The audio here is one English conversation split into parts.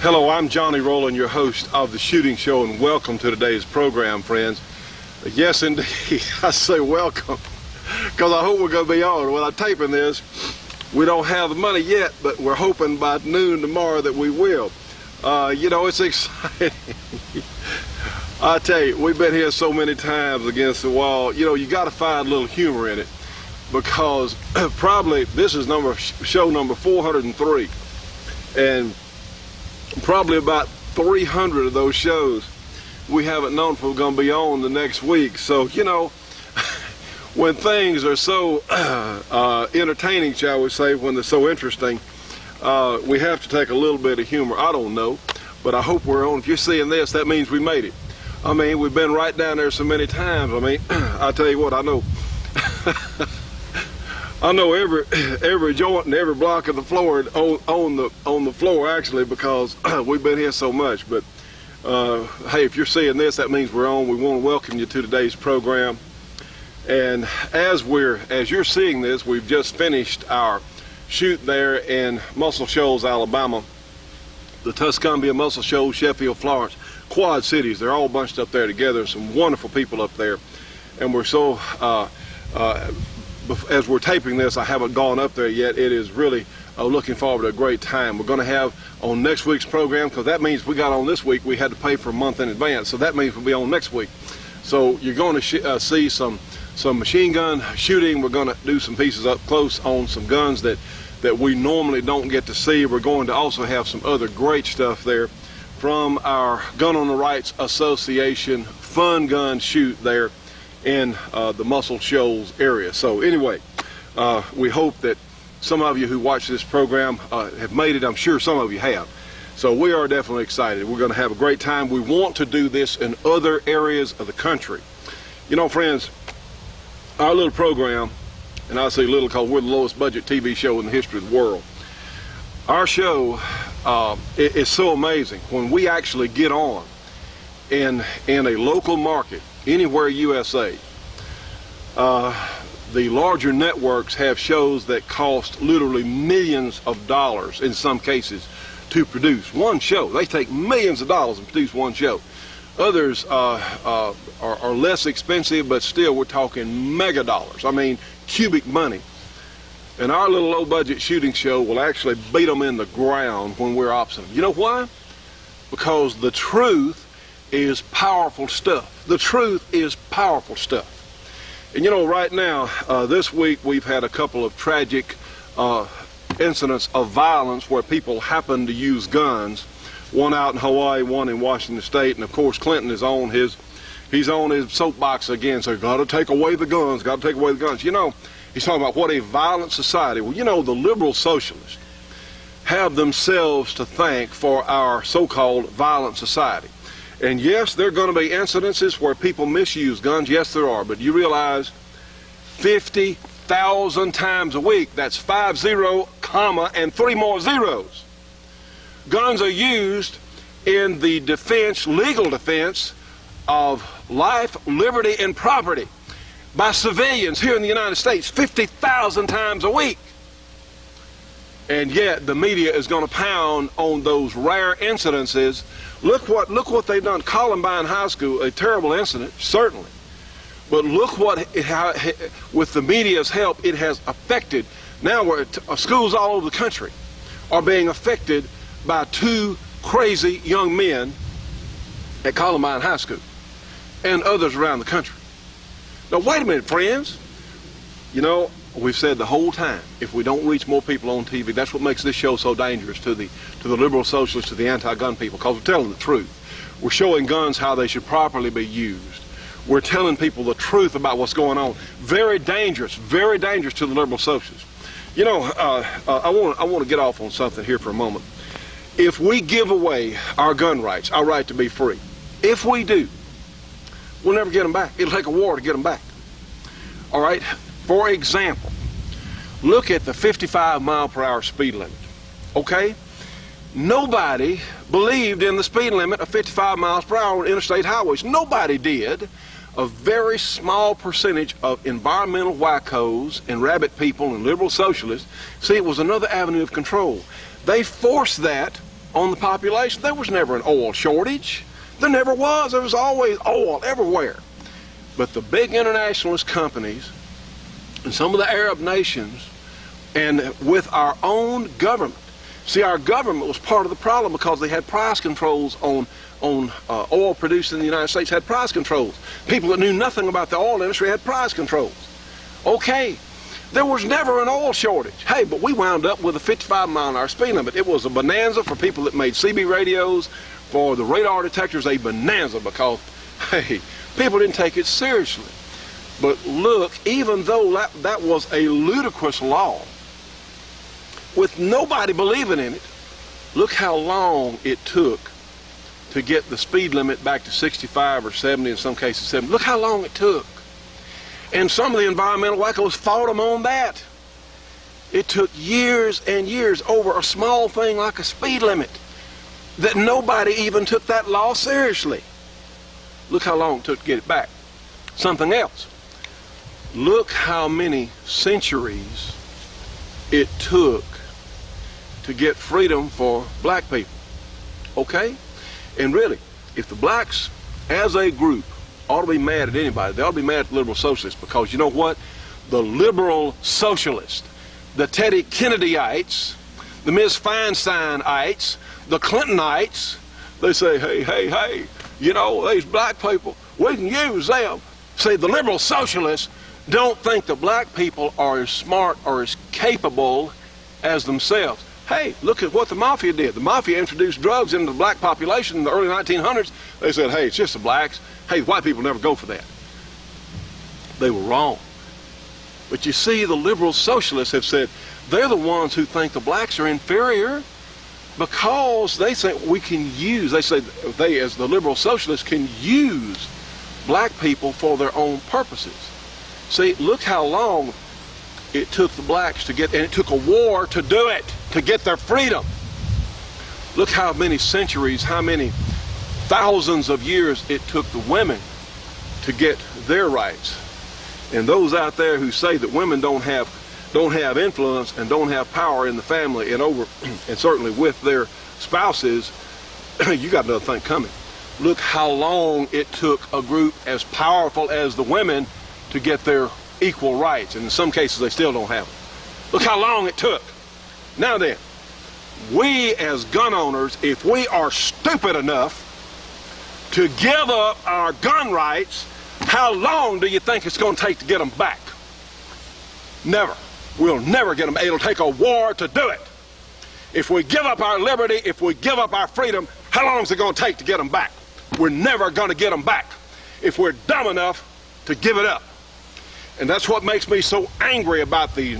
Hello, I'm Johnny Rowland, your host of The Shooting Show, and welcome to today's program, friends. Yes, indeed, I say welcome, because I hope we're going to be on. When I'm taping this, we don't have the money yet, but we're hoping by noon tomorrow that we will. It's exciting. I tell you, we've been here so many times against the wall. You got to find a little humor in it, because probably this is show number 403, and probably about 300 of those shows we haven't known if we're going to be on the next week. So, when things are so entertaining, shall we say, when they're so interesting, we have to take a little bit of humor. I don't know, but I hope we're on. If you're seeing this, that means we made it. I mean, we've been right down there so many times. I mean, I tell you what, I know. I know every joint and every block of the floor on the floor, actually, because we've been here so much. But hey, if you're seeing this, that means we're on. We want to welcome you to today's program. And as you're seeing this, we've just finished our shoot there in Muscle Shoals, Alabama, the Tuscumbia, Muscle Shoals, Sheffield, Florence, Quad Cities. They're all bunched up there together. Some wonderful people up there, and we're so. As we're taping this, I haven't gone up there yet. It is really looking forward to a great time. We're going to have on next week's program, because that means we got on this week, we had to pay for a month in advance, so that means we'll be on next week. So you're going to see some machine gun shooting. We're going to do some pieces up close on some guns that we normally don't get to see. We're going to also have some other great stuff there from our Gun on the Rights Association fun gun shoot there in the Muscle Shoals area. So anyway, we hope that some of you who watch this program have made it. I'm sure some of you have. So we are definitely excited. We're going to have a great time. We want to do this in other areas of the country. Friends, our little program, and I say little because we're the lowest budget TV show in the history of the world. Our show is so amazing when we actually get on in a local market anywhere USA. The larger networks have shows that cost literally millions of dollars in some cases to produce one show. They take millions of dollars and produce one show. Others are less expensive, but still we're talking mega dollars. I mean, cubic money. And our little low budget shooting show will actually beat them in the ground when we're opposite them. You know why? Because the truth is powerful stuff. The truth is powerful stuff. And right now, this week we've had a couple of tragic incidents of violence where people happen to use guns. One out in Hawaii, one in Washington State, and of course Clinton is on his soapbox again. So got to take away the guns. Got to take away the guns. He's talking about what a violent society. Well, the liberal socialists have themselves to thank for our so-called violent society. And yes, there are going to be incidences where people misuse guns. Yes, there are. But you realize 50,000 times a week, that's 50, comma, and 3 more zeros. Guns are used in the defense, legal defense of life, liberty, and property by civilians here in the United States 50,000 times a week. And yet the media is going to pound on those rare incidences. Look what they've done. Columbine High School, a terrible incident, certainly. But look how with the media's help, it has affected. Now schools all over the country are being affected by 2 crazy young men at Columbine High School and others around the country. Now wait a minute, friends. We've said the whole time, if we don't reach more people on TV, that's what makes this show so dangerous to the liberal socialists, to the anti-gun people, because we're telling the truth. We're showing guns how they should properly be used. We're telling people the truth about what's going on. Very dangerous to the liberal socialists. I want to get off on something here for a moment. If we give away our gun rights, our right to be free, if we do, we'll never get them back. It'll take a war to get them back. All right? For example, look at the 55-mile-per-hour speed limit, okay? Nobody believed in the speed limit of 55 miles per hour on interstate highways. Nobody did. A very small percentage of environmental wackos and rabbit people and liberal socialists see it was another avenue of control. They forced that on the population. There was never an oil shortage. There never was. There was always oil everywhere. But the big internationalist companies and some of the Arab nations, and with our own government. See, our government was part of the problem because they had price controls on oil produced in the United States, had price controls. People that knew nothing about the oil industry had price controls. Okay, there was never an oil shortage. Hey, but we wound up with a 55-mile-an-hour speed limit. It was a bonanza for people that made CB radios, for the radar detectors, a bonanza because, hey, people didn't take it seriously. But look, even though that was a ludicrous law, with nobody believing in it, look how long it took to get the speed limit back to 65 or 70, in some cases 70. Look how long it took. And some of the environmental wackos fought them on that. It took years and years over a small thing like a speed limit that nobody even took that law seriously. Look how long it took to get it back. Something else. Look how many centuries it took to get freedom for black people. Okay? And really, if the blacks as a group ought to be mad at anybody, they ought to be mad at the liberal socialists, because you know what? The liberal socialists, the Teddy Kennedyites, the Ms. Feinsteinites, the Clintonites, they say, hey, you know, these black people, we can use them. See, the liberal socialists don't think the black people are as smart or as capable as themselves. Hey, look at what the mafia did. The mafia introduced drugs into the black population in the early 1900s. They said, hey, it's just the blacks. Hey, white people never go for that. They were wrong. But you see, the liberal socialists have said they're the ones who think the blacks are inferior because they think we can use, they say they, as the liberal socialists, can use black people for their own purposes. See, look how long it took the blacks to get, and it took a war to do it, to get their freedom. Look how many centuries, how many thousands of years it took the women to get their rights. And those out there who say that women don't have influence and don't have power in the family and and certainly with their spouses, you got another thing coming. Look how long it took a group as powerful as the women to get their equal rights, and in some cases they still don't have them. Look how long it took. Now then, we as gun owners, if we are stupid enough to give up our gun rights, how long do you think it's going to take to get them back? Never. We'll never get them. It'll take a war to do it. If we give up our liberty, if we give up our freedom, how long is it going to take to get them back? We're never going to get them back if we're dumb enough to give it up. And that's what makes me so angry about the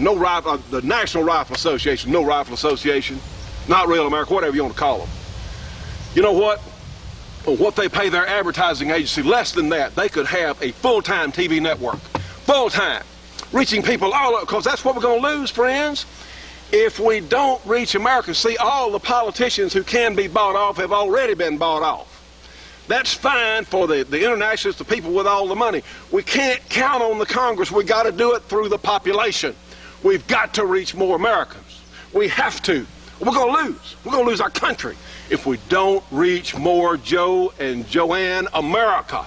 National Rifle Association, No Rifle Association, Not Real America, whatever you want to call them. You know what? What they pay their advertising agency, less than that, they could have a full-time TV network. Full-time. Reaching people all over, because that's what we're going to lose, friends. If we don't reach America, see, all the politicians who can be bought off have already been bought off. That's fine for the internationalists, the people with all the money. We can't count on the Congress. We got to do it through the population. We've got to reach more Americans. We have to. We're going to lose. We're going to lose our country if we don't reach more Joe and Joanne America.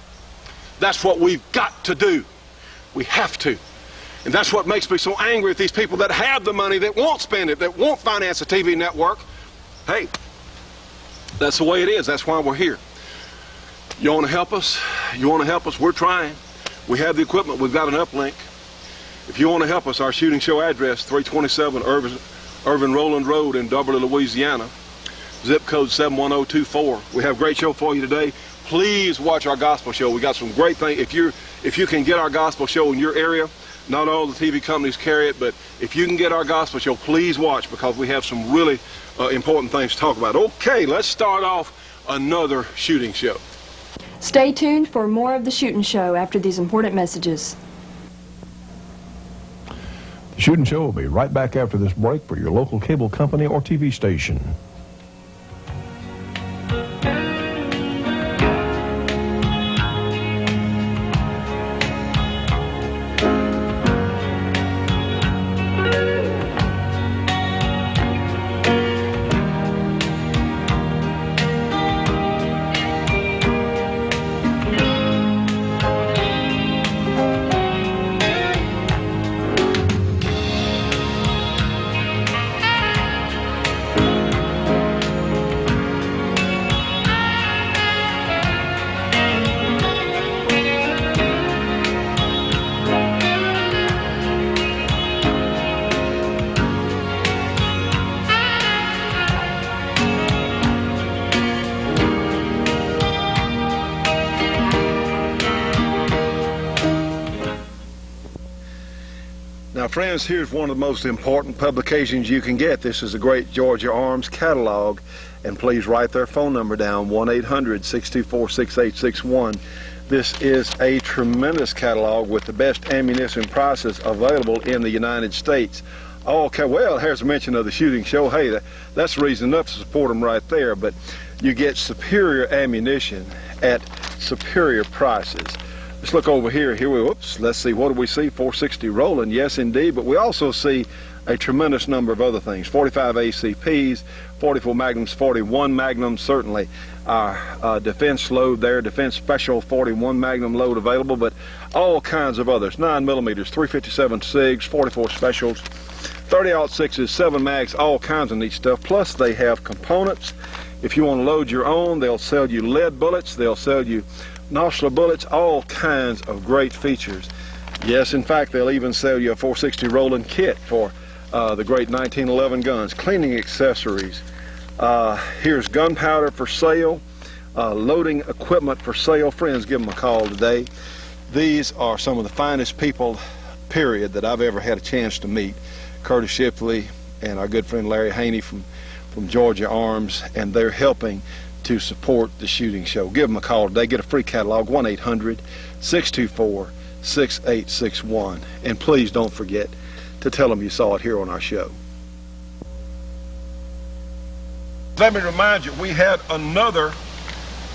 That's what we've got to do. We have to. And that's what makes me so angry at these people that have the money, that won't spend it, that won't finance a TV network. Hey, that's the way it is. That's why we're here. You want to help us? You want to help us? We're trying. We have the equipment. We've got an uplink. If you want to help us, our shooting show address, 327 Irvin Rowland Road in Dublin, Louisiana, zip code 71024. We have a great show for you today. Please watch our gospel show. We got some great things. If you can get our gospel show in your area, not all the TV companies carry it, but if you can get our gospel show, please watch, because we have some really important things to talk about. Okay, let's start off another shooting show. Stay tuned for more of the Shootin' Show after these important messages. The Shootin' Show will be right back after this break for your local cable company or TV station. Now friends, here's one of the most important publications you can get. This is the Great Georgia Arms Catalog, and please write their phone number down, 1-800-624-6861. This is a tremendous catalog with the best ammunition prices available in the United States. Okay, well, here's a mention of the shooting show. Hey, that's reason enough to support them right there, but you get superior ammunition at superior prices. Let's look over here. Let's see, what do we see? 460 Rowland, yes indeed, but we also see a tremendous number of other things. 45 ACPs, 44 Magnums, 41 Magnums, certainly our defense load there, defense special 41 Magnum load available, but all kinds of others. 9mm, 357 SIGs, 44 specials, 30-06s, 7 mags, all kinds of neat stuff. Plus they have components. If you want to load your own, they'll sell you lead bullets, they'll sell you nostril bullets, all kinds of great features. Yes, in fact, they'll even sell you a 460 Rowland kit for the great 1911 guns. Cleaning accessories. Here's gunpowder for sale, loading equipment for sale. Friends, give them a call today. These are some of the finest people, period, that I've ever had a chance to meet. Curtis Shipley and our good friend Larry Haney from Georgia Arms, and they're helping to support the shooting show. Give them a call today. Get a free catalog, 1-800-624-6861. And please don't forget to tell them you saw it here on our show. Let me remind you, we had another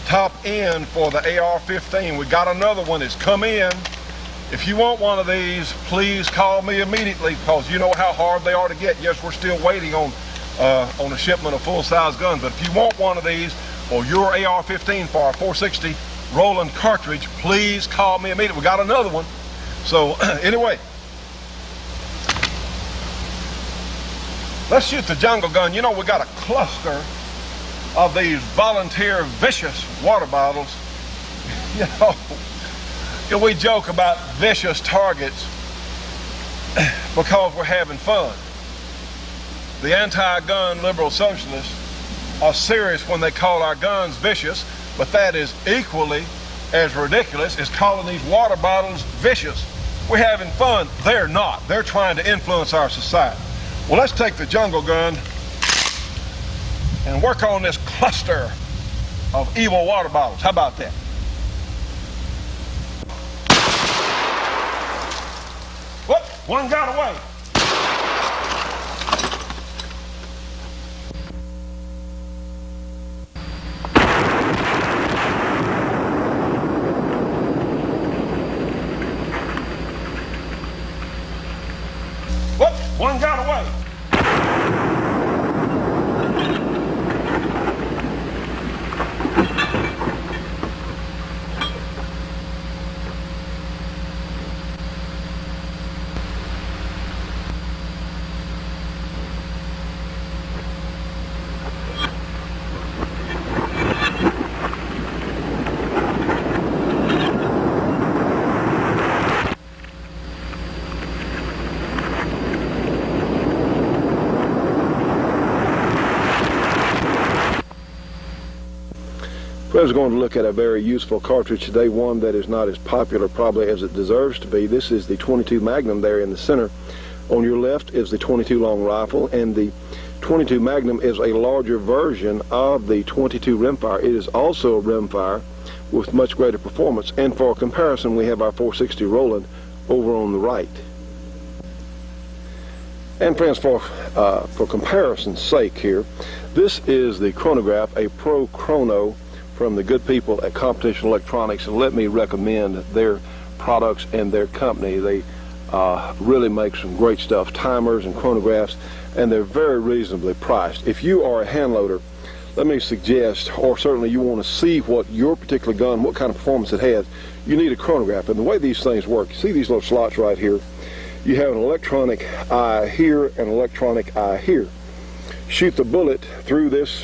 top end for the AR-15. We got another one that's come in. If you want one of these, please call me immediately, because you know how hard they are to get. Yes, we're still waiting on a shipment of full-size guns, but if you want one of these or your AR-15 for our 460 Rowland cartridge, please call me immediately. We got another one. So anyway, let's shoot the jungle gun. You know, we got a cluster of these volunteer vicious water bottles. You know, we joke about vicious targets because we're having fun. The anti-gun liberal socialists are serious when they call our guns vicious, but that is equally as ridiculous as calling these water bottles vicious. We're having fun. They're not. They're trying to influence our society. Well, let's take the jungle gun and work on this cluster of evil water bottles. How about that? Whoop, one got away. Whoop, one got away. We're going to look at a very useful cartridge today, one that is not as popular probably as it deserves to be. This is the 22 Magnum there in the center. On your left is the 22 long rifle, and the 22 Magnum is a larger version of the 22 rimfire. It is also a rimfire with much greater performance, and for comparison we have our 460 Rowland over on the right. And friends, for comparison's sake here, this is the chronograph, a Pro Chrono from the good people at Competition Electronics, and let me recommend their products and their company. They really make some great stuff, timers and chronographs, and they're very reasonably priced. If you are a hand loader, let me suggest, or certainly you want to see what your particular gun, what kind of performance it has, you need a chronograph. And the way these things work, you see these little slots right here, you have an electronic eye here and an electronic eye here. Shoot the bullet through this,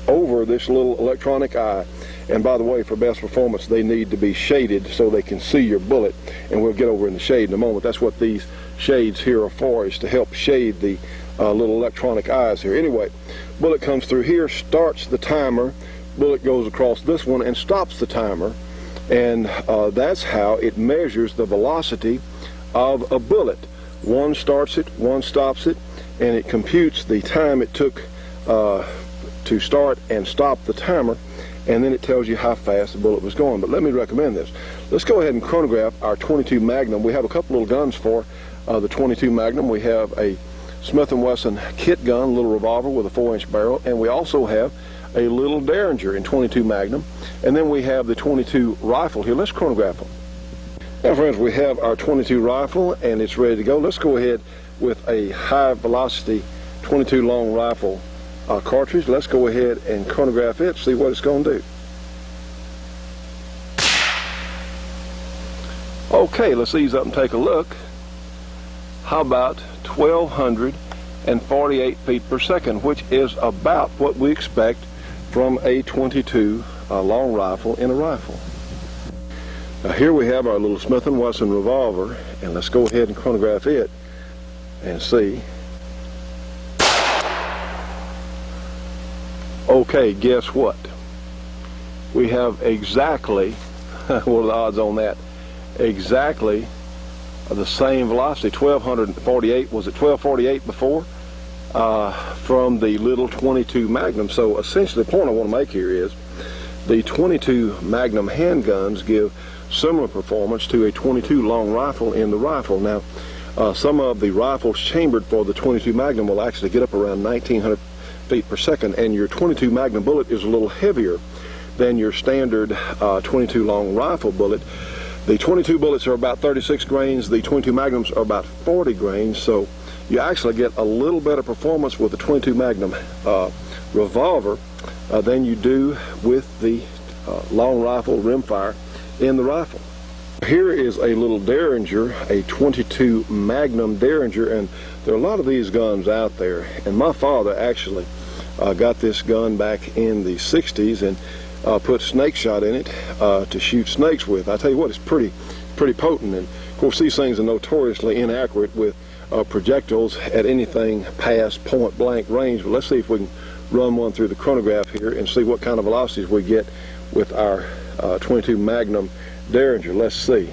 over this little electronic eye. And by the way, for best performance, they need to be shaded so they can see your bullet. And we'll get over in the shade in a moment. That's what these shades here are for, is to help shade the little electronic eyes here. Anyway, bullet comes through here, starts the timer. Bullet goes across this one and stops the timer. And that's how it measures the velocity of a bullet. One starts it, one stops it, and it computes the time it took to start and stop the timer, and then it tells you how fast the bullet was going. But let me recommend this. Let's go ahead and chronograph our 22 Magnum. We have a couple little guns for the 22 Magnum. We have a Smith & Wesson kit gun, little revolver with a 4-inch barrel, and we also have a little Derringer in 22 Magnum, and then we have the 22 rifle here. Let's chronograph them. Now friends, we have our 22 rifle and it's ready to go. Let's go ahead with a high velocity 22 long rifle cartridge. Let's go ahead and chronograph it, see what it's going to do. Okay, let's ease up and take a look. How about 1,248 feet per second, which is about what we expect from a 22 long rifle in a rifle. Now here we have our little Smith & Wesson revolver, and let's go ahead and chronograph it and see. Okay, guess what? We have exactly, what are the odds on that? Exactly the same velocity, 1,248, was it 1,248 before? From the little 22 Magnum. So essentially the point I want to make here is the 22 Magnum handguns give similar performance to a 22 long rifle in the rifle. Now some of the rifles chambered for the 22 Magnum will actually get up around 1,900 feet per second, and your 22 Magnum bullet is a little heavier than your standard 22 long rifle bullet. The 22 bullets are about 36 grains, the 22 Magnums are about 40 grains, so you actually get a little better performance with the 22 Magnum revolver than you do with the long rifle rimfire in the rifle. Here is a little Derringer, a 22 Magnum Derringer, and there are a lot of these guns out there, and my father actually got this gun back in the 60s and put snake shot in it to shoot snakes with. I tell you what, it's pretty potent, and of course these things are notoriously inaccurate with projectiles at anything past point blank range. But let's see if we can run one through the chronograph here and see what kind of velocities we get with our 22 Magnum Derringer. Let's see.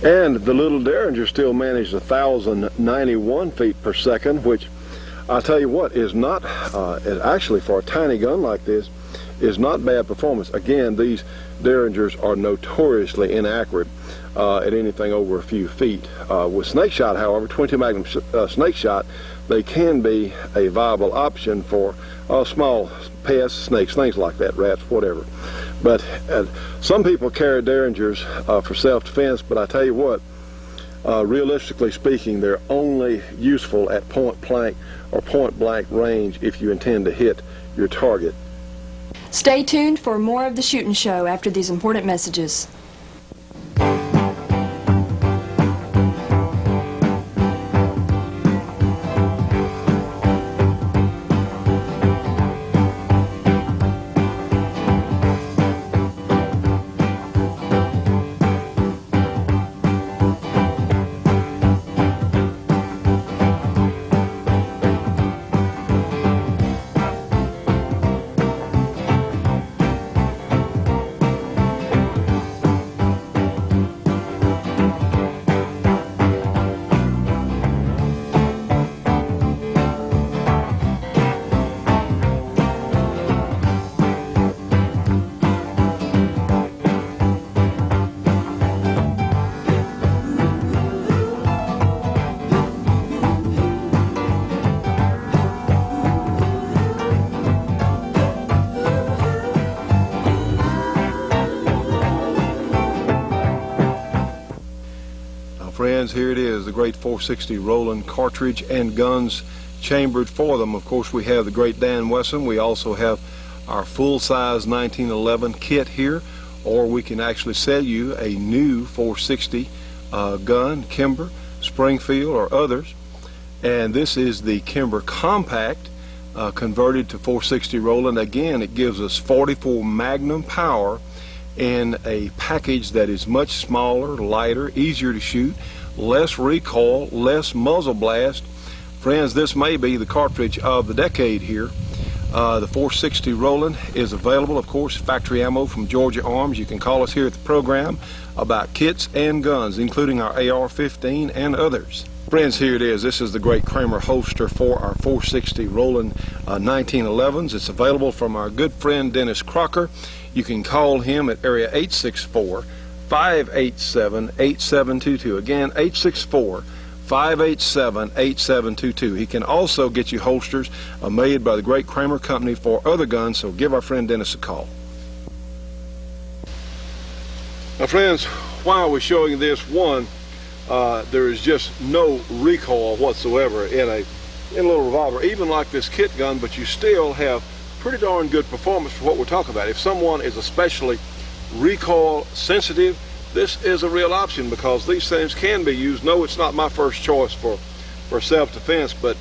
And the little Derringer still managed 1,091 feet per second, which I'll tell you what is not, actually for a tiny gun like this, is not bad performance. Again, these Derringers are notoriously inaccurate at anything over a few feet. With snake shot, however, 22 Magnum snake shot, they can be a viable option for small pests, snakes, things like that, rats, whatever. But some people carry Derringers for self-defense, but I tell you what, realistically speaking, they're only useful at point blank or point blank range if you intend to hit your target. Stay tuned for more of the Shootin' Show after these important messages. Friends, here it is, the great 460 Rowland cartridge and guns chambered for them. Of course, we have the great Dan Wesson. We also have our full-size 1911 kit here, or we can actually sell you a new 460 gun, Kimber, Springfield, or others. And this is the Kimber Compact converted to 460 Rowland. Again, it gives us 44 Magnum power in a package that is much smaller, lighter, easier to shoot, less recoil, less muzzle blast. Friends, this may be the cartridge of the decade here. The 460 Rowland is available, of course, factory ammo from Georgia Arms. You can call us here at the program about kits and guns, including our AR-15 and others. Friends, here it is. This is the great Kramer holster for our 460 Rowland 1911s. It's available from our good friend Dennis Crocker. You can call him at area 864-587-8722. Again, 864-587-8722. He can also get you holsters made by the great Kramer Company for other guns, so give our friend Dennis a call. Now, friends, while we're showing this, there is just no recoil whatsoever in a little revolver, even like this kit gun, but you still have pretty darn good performance for what we're talking about. If someone is especially recoil sensitive, this is a real option because these things can be used. No, it's not my first choice for self-defense, but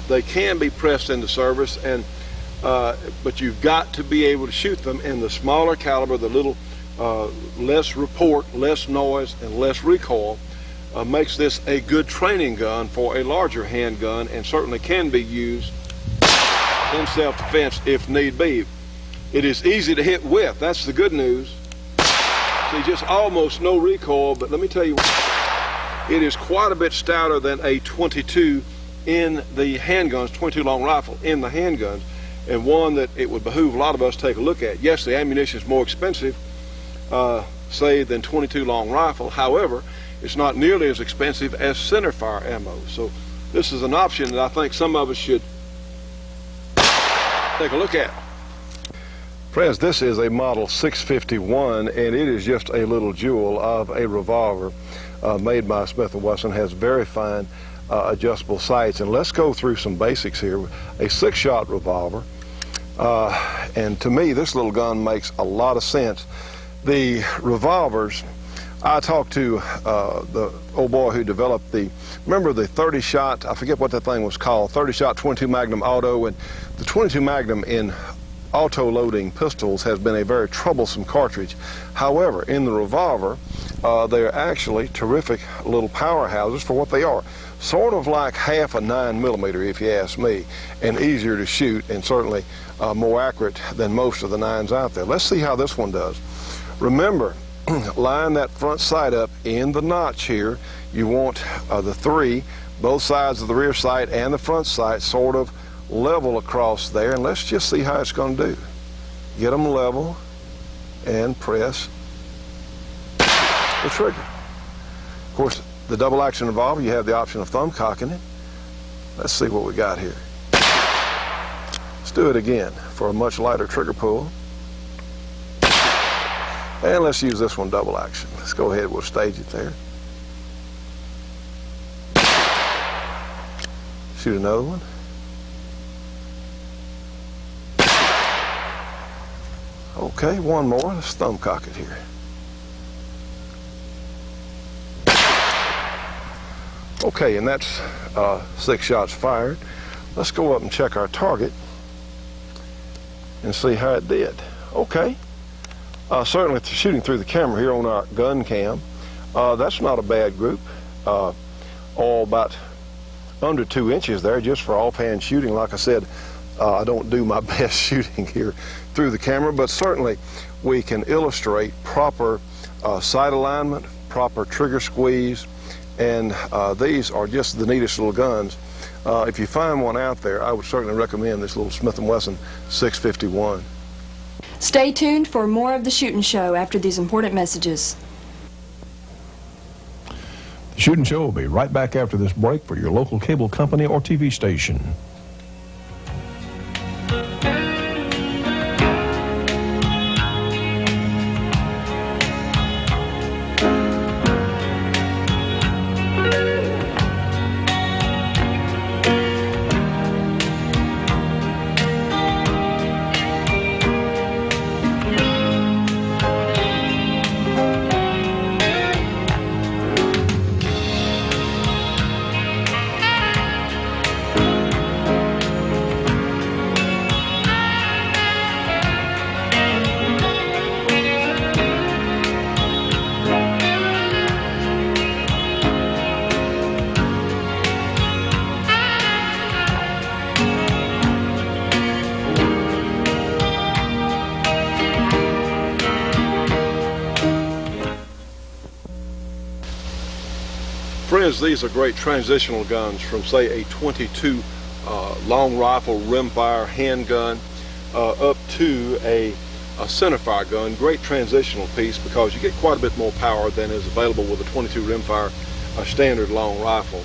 they can be pressed into service, and but you've got to be able to shoot them in the smaller caliber, the little less report, less noise, and less recoil. Makes this a good training gun for a larger handgun, and certainly can be used in self-defense if need be. It is easy to hit with. That's the good news. See, just almost no recoil, but let me tell you, it is quite a bit stouter than a 22 in the handguns, 22 long rifle in the handguns, and one that it would behoove a lot of us to take a look at. Yes, the ammunition is more expensive, say, than 22 long rifle. However, it's not nearly as expensive as centerfire ammo. So this is an option that I think some of us should take a look at. Friends, this is a model 651, and it is just a little jewel of a revolver made by Smith & Wesson. Has very fine adjustable sights. And let's go through some basics here. A 6-shot revolver, and to me this little gun makes a lot of sense. The revolvers, I talked to the old boy who developed remember the 30-shot, I forget what that thing was called, 30-shot 22 Magnum Auto, and the 22 Magnum in auto-loading pistols has been a very troublesome cartridge. However, in the revolver, they're actually terrific little powerhouses for what they are. Sort of like half a 9mm, if you ask me, and easier to shoot, and certainly more accurate than most of the 9s out there. Let's see how this one does. Remember, line that front sight up in the notch here. You want the 3, both sides of the rear sight and the front sight sort of level across there, and let's just see how it's going to do. Get them level and press the trigger. Of course, the double action revolver, you have the option of thumb cocking it. Let's see what we got here. Let's do it again for a much lighter trigger pull. And let's use this one double action. Let's go ahead, we'll stage it there. Shoot another one. Okay, one more. Let's thumb cock it here. Okay, and that's 6 shots fired. Let's go up and check our target and see how it did. Okay. Certainly shooting through the camera here on our gun cam, that's not a bad group. All about under 2 inches there just for offhand shooting. Like I said, I don't do my best shooting here through the camera, but certainly we can illustrate proper sight alignment, proper trigger squeeze, and these are just the neatest little guns. If you find one out there, I would certainly recommend this little Smith & Wesson 651. Stay tuned for more of the Shootin' Show after these important messages. The Shootin' Show will be right back after this break for your local cable company or TV station. Friends, these are great transitional guns from, say, a .22 long rifle rimfire handgun up to a centerfire gun. Great transitional piece because you get quite a bit more power than is available with a .22 rimfire standard long rifle.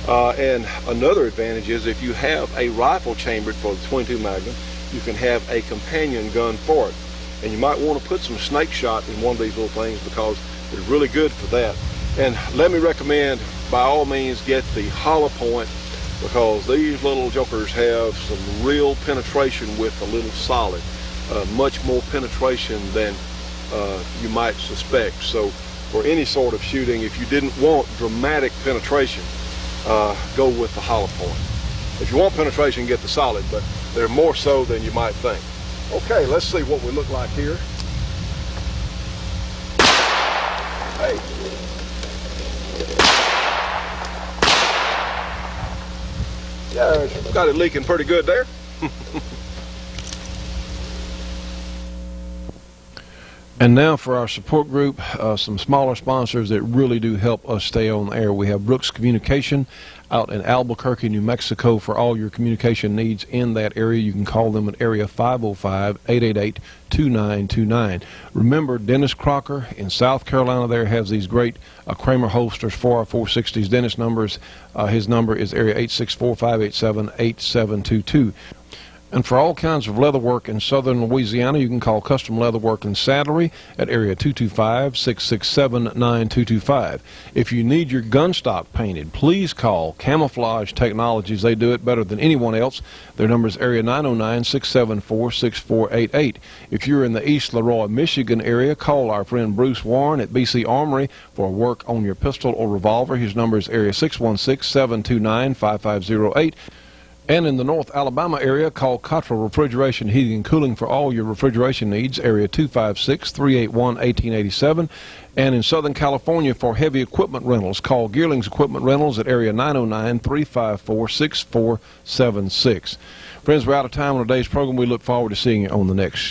And another advantage is if you have a rifle chambered for the .22 Magnum, you can have a companion gun for it. And you might want to put some snake shot in one of these little things because it's really good for that. And let me recommend, by all means, get the hollow point, because these little jokers have some real penetration with a little solid. Much more penetration than you might suspect. So for any sort of shooting, if you didn't want dramatic penetration, go with the hollow point. If you want penetration, get the solid, but they're more so than you might think. Okay, let's see what we look like here. Hey. Yeah, got it leaking pretty good there. And now for our support group, some smaller sponsors that really do help us stay on the air. We have Brooks Communication out in Albuquerque, New Mexico, for all your communication needs in that area. You can call them at area 505-888-2929. Remember, Dennis Crocker in South Carolina there has these great Kramer holsters for our 460s. Dennis numbers, his number is area 864-587-8722. And for all kinds of leather work in southern Louisiana, you can call Custom Leather Work and Saddlery at area 225-667-9225. If you need your gun stock painted, please call Camouflage Technologies. They do it better than anyone else. Their number is area 909-674-6488. If you're in the East Leroy, Michigan area, call our friend Bruce Warren at BC Armory for work on your pistol or revolver. His number is area 616-729-5508. And in the North Alabama area, call Cottrell Refrigeration, Heating, and Cooling for all your refrigeration needs, area 256-381-1887. And in Southern California for heavy equipment rentals, call Gearlings Equipment Rentals at area 909-354-6476. Friends, we're out of time on today's program. We look forward to seeing you on the next